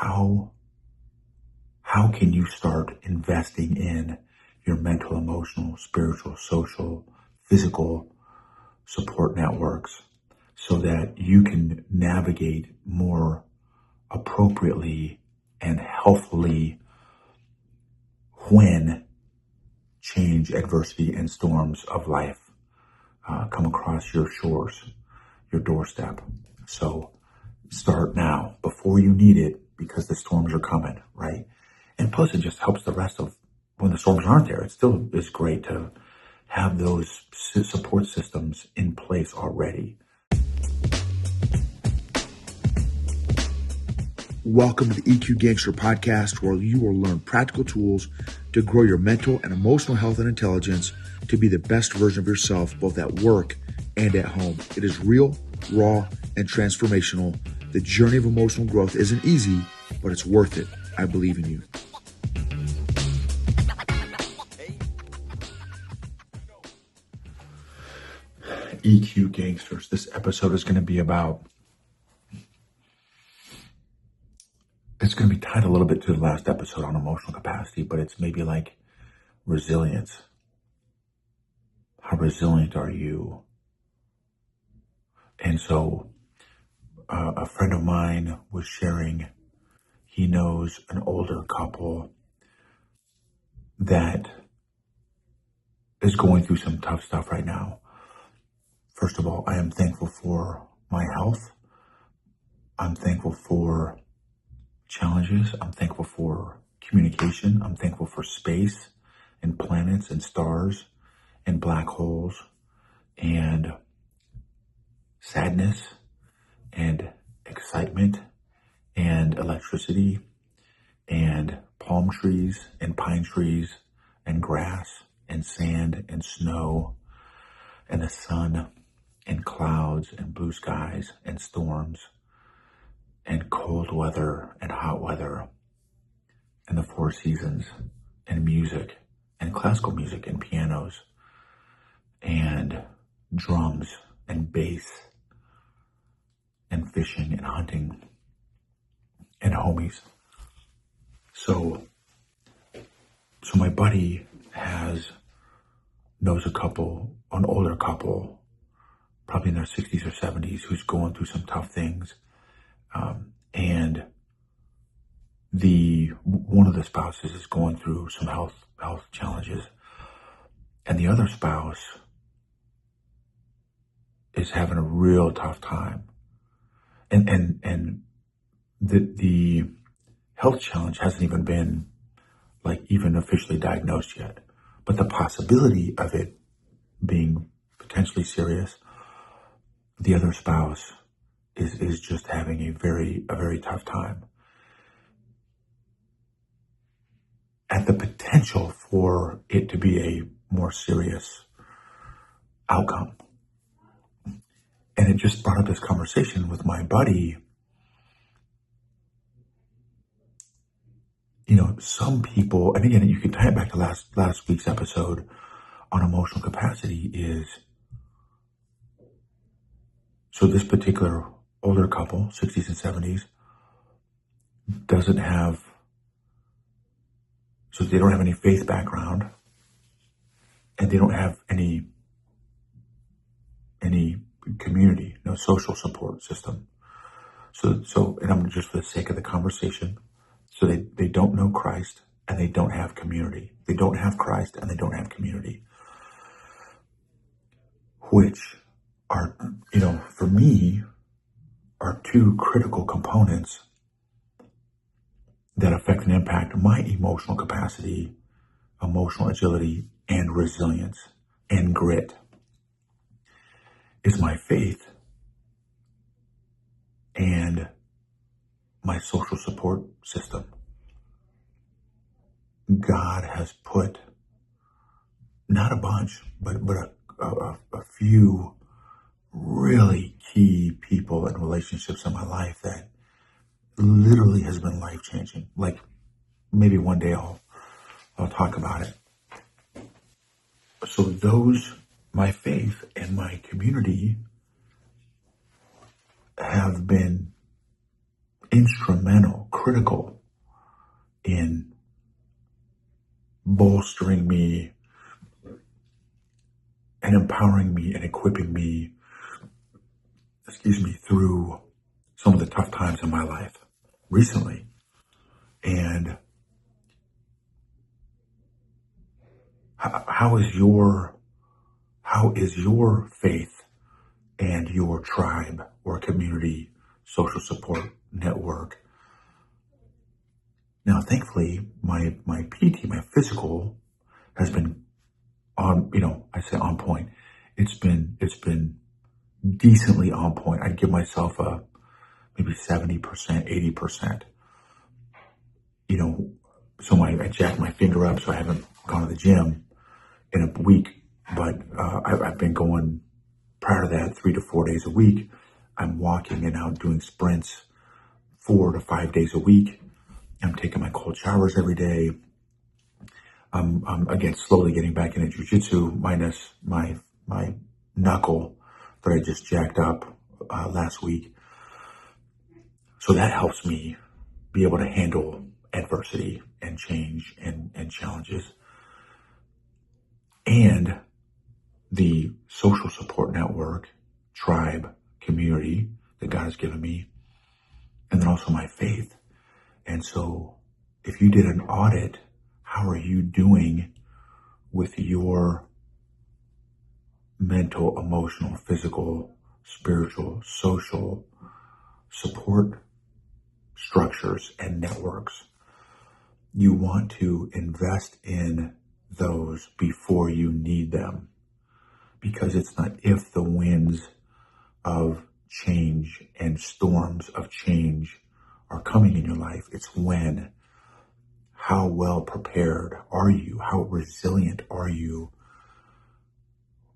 how can you start investing in your mental, emotional, spiritual, social, physical support networks so that you can navigate more appropriately and healthfully when change, adversity, and storms of life come across your shores, your doorstep. So start now before you need it, because the storms are coming, right? And plus, it just helps the rest of when the storms aren't there. It still is great to have those support systems in place already. Welcome to the EQ Gangster podcast, where you will learn practical tools to grow your mental and emotional health and intelligence to be the best version of yourself, both at work and at home. It is real, raw, and transformational. The journey of emotional growth isn't easy, but it's worth it. I believe in you. EQ Gangsters, this episode is going to be about, it's going to be tied a little bit to the last episode on emotional capacity, but it's maybe like resilience. How resilient are you? And so a friend of mine was sharing, he knows an older couple that is going through some tough stuff right now. First of all, I am thankful for my health. I'm thankful for challenges. I'm thankful for communication. I'm thankful for space and planets and stars and black holes and sadness and excitement and electricity and palm trees and pine trees and grass and sand and snow and the sun and clouds and blue skies and storms and cold weather and hot weather and the four seasons and music and classical music and pianos and drums and bass and fishing and hunting and homies. So my buddy knows a couple, an older couple, probably in their 60s or 70s, who's going through some tough things. And one of the spouses is going through some health challenges, and the other spouse is having a real tough time. And the health challenge hasn't even been even officially diagnosed yet, but the possibility of it being potentially serious, the other spouse is just having a very tough time. At the potential for it to be a more serious outcome. And it just brought up this conversation with my buddy. Some people, and again, you can tie it back to last week's episode on emotional capacity, is so this particular older couple, 60s and 70s, so they don't have any faith background, and they don't have any community, no social support system. So, and I'm just for the sake of the conversation, so they don't know Christ and they don't have community. They don't have Christ and they don't have community, which are, for me, are two critical components that affect and impact my emotional capacity, emotional agility, and resilience and grit. Is my faith and my social support system. God has put not a bunch, but a few really key people and relationships in my life that literally has been life-changing. Maybe one day I'll talk about it. So my faith and my community have been instrumental, critical in bolstering me and empowering me and equipping me, through some of the tough times in my life recently. And how is your faith and your tribe or community social support network? Now, thankfully, my PT, my physical, has been on, I say on point. It's been decently on point. I'd give myself a maybe 70%, 80%. So I jacked my finger up, so I haven't gone to the gym in a week, but I've been going prior to that 3 to 4 days a week. I'm walking and out doing sprints 4 to 5 days a week. I'm taking my cold showers every day. I'm again slowly getting back into jujitsu, minus my knuckle that I just jacked up last week. So that helps me be able to handle adversity and change and challenges. And the social support network, tribe, community that God has given me, and then also my faith. And so if you did an audit, how are you doing with your mental, emotional, physical, spiritual, social support structures and networks? You want to invest in those before you need them, because it's not if the winds of change and storms of change are coming in your life, it's when. How well prepared are you? How resilient are you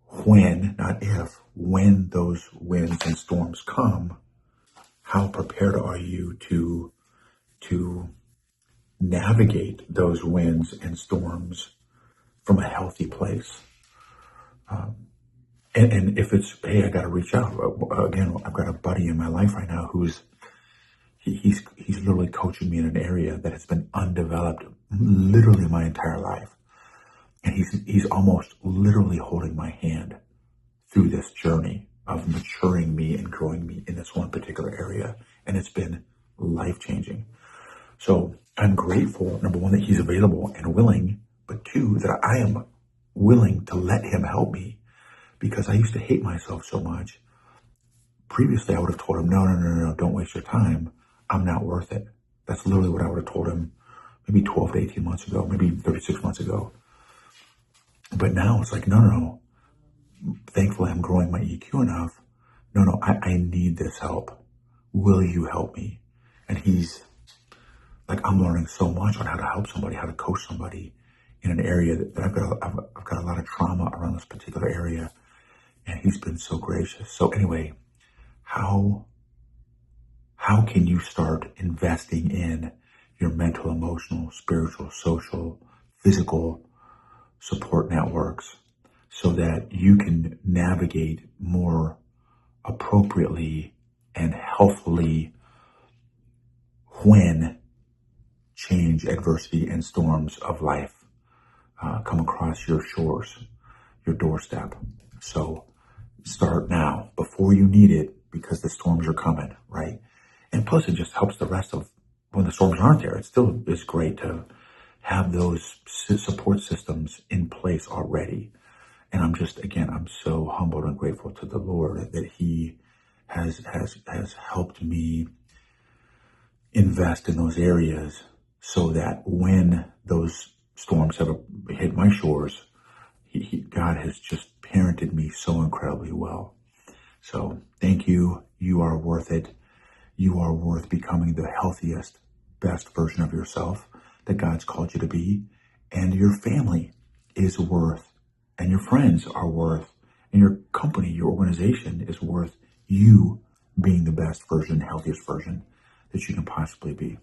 when, not if, when those winds and storms come? How prepared are you to navigate those winds and storms from a healthy place? And if it's, hey, I got to reach out. Again, I've got a buddy in my life right now who's he's literally coaching me in an area that has been undeveloped literally my entire life. And he's almost literally holding my hand through this journey of maturing me and growing me in this one particular area. And it's been life-changing. So I'm grateful, number one, that he's available and willing, but two, that I am willing to let him help me, because I used to hate myself so much. Previously, I would have told him, no, don't waste your time. I'm not worth it. That's literally what I would have told him maybe 12 to 18 months ago, maybe 36 months ago. But now it's like, no. Thankfully, I'm growing my EQ enough. No, I need this help. Will you help me? And he's like, I'm learning so much on how to help somebody, how to coach somebody in an area that I've got a lot of trauma around this particular area. And he's been so gracious. So anyway, how can you start investing in your mental, emotional, spiritual, social, physical support networks so that you can navigate more appropriately and healthfully when change, adversity, and storms of life come across your shores, your doorstep? So start now before you need it, because the storms are coming, right? And plus, it just helps the rest of when the storms aren't there. It still is great to have those support systems in place already. And I'm so humbled and grateful to the Lord that He has helped me invest in those areas so that when those storms have hit my shores, God has just parented me so incredibly well. So thank you. You are worth it. You are worth becoming the healthiest, best version of yourself that God's called you to be. And your family is worth, and your friends are worth, and your company, your organization is worth you being the best version, healthiest version that you can possibly be.